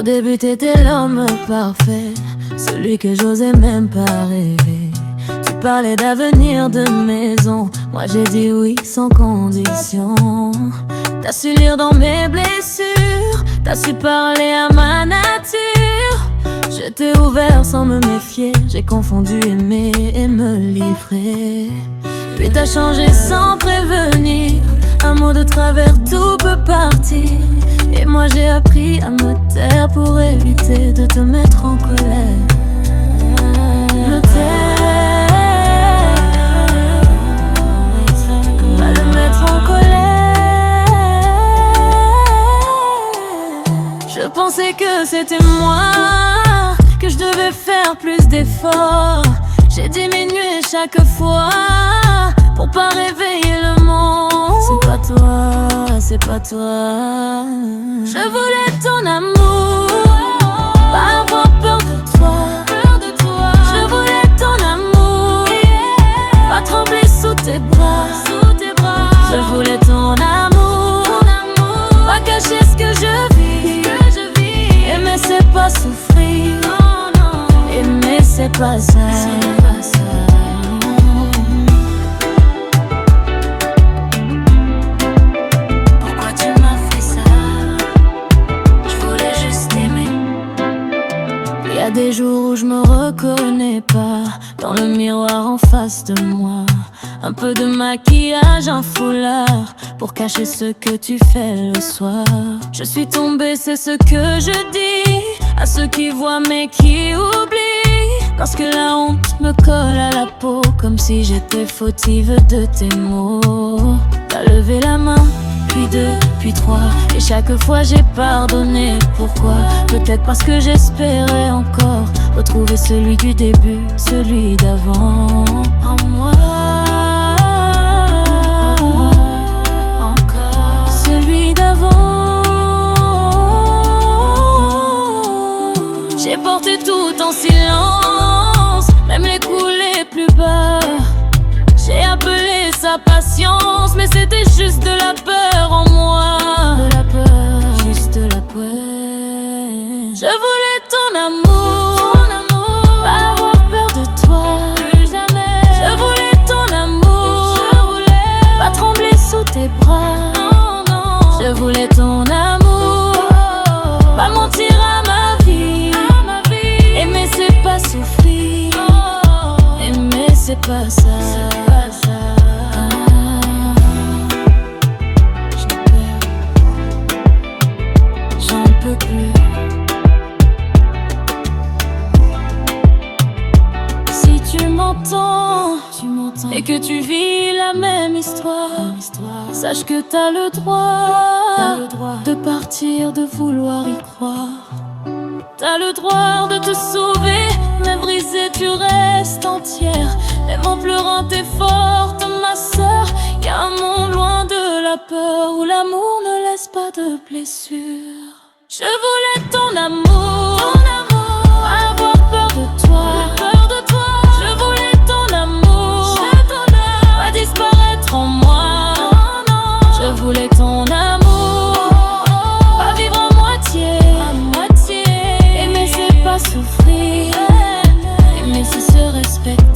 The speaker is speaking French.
début t'étais l'homme parfait, celui que j'osais même pas rêver. Tu parlais d'avenir, de maison, moi j'ai dit oui sans condition. T'as su lire dans mes blessures, t'as su parler à ma nature. Je t'ai ouvert sans me méfier, j'ai confondu aimer et me livrer. Puis t'as changé sans prévenir, un mot de travers tout peut partir. Et moi j'ai appris à me taire pour éviter de te mettre en colère. Me taire, pas le mettre en colère. Je pensais que c'était moi, que je devais faire plus d'efforts. J'ai diminué chaque fois pour pas réveiller le monde. C'est pas toi, c'est pas toi. Je voulais ton amour, pas avoir peur de toi. Je voulais ton amour, pas trembler sous tes bras. Je voulais ton amour, pas cacher ce que je vis. Aimer c'est pas souffrir, aimer c'est pas ça. Pourquoi tu m'as fait ça? Je voulais juste aimer. Il y a des jours où je me reconnais pas dans le miroir en face de moi. Un peu de maquillage, un foulard pour cacher ce que tu fais le soir. Je suis tombée, c'est ce que je dis à ceux qui voient mais qui oublient. Parce que la honte me colle à la peau, comme si j'étais fautive de tes mots. T'as levé la main, puis deux, puis trois, et chaque fois j'ai pardonné. Pourquoi? Peut-être parce que j'espérais encore retrouver celui du début, celui d'avant en moi. Encore celui d'avant. J'ai porté tout en silence, même les coups les plus bas. J'ai appelé sa patience, mais c'était juste de la peur en moi. De la peur, juste de la peur. Je voulais ton amour, pas avoir peur de toi. Plus jamais. Je voulais ton amour, pas trembler sous tes bras. Je voulais ton amour, pas mentir à ma vie. Aimer c'est pas souffrir, aimer c'est pas ça. J'en peux plus. Si tu m'entends et que tu vis la même histoire, sache que t'as le droit de partir, de vouloir y croire. T'as le droit de te sauver, mais brisée tu restes entière. Même en pleurant t'es forte ma sœur. Y'a un monde loin de la peur, où l'amour ne laisse pas de blessures. Je voulais ton amour, pas avoir peur de toi. Je voulais ton amour, pas disparaître en moi. Je voulais ton amour, pas vivre à moitié. Aimer c'est pas souffrir, aimer c'est se respecter.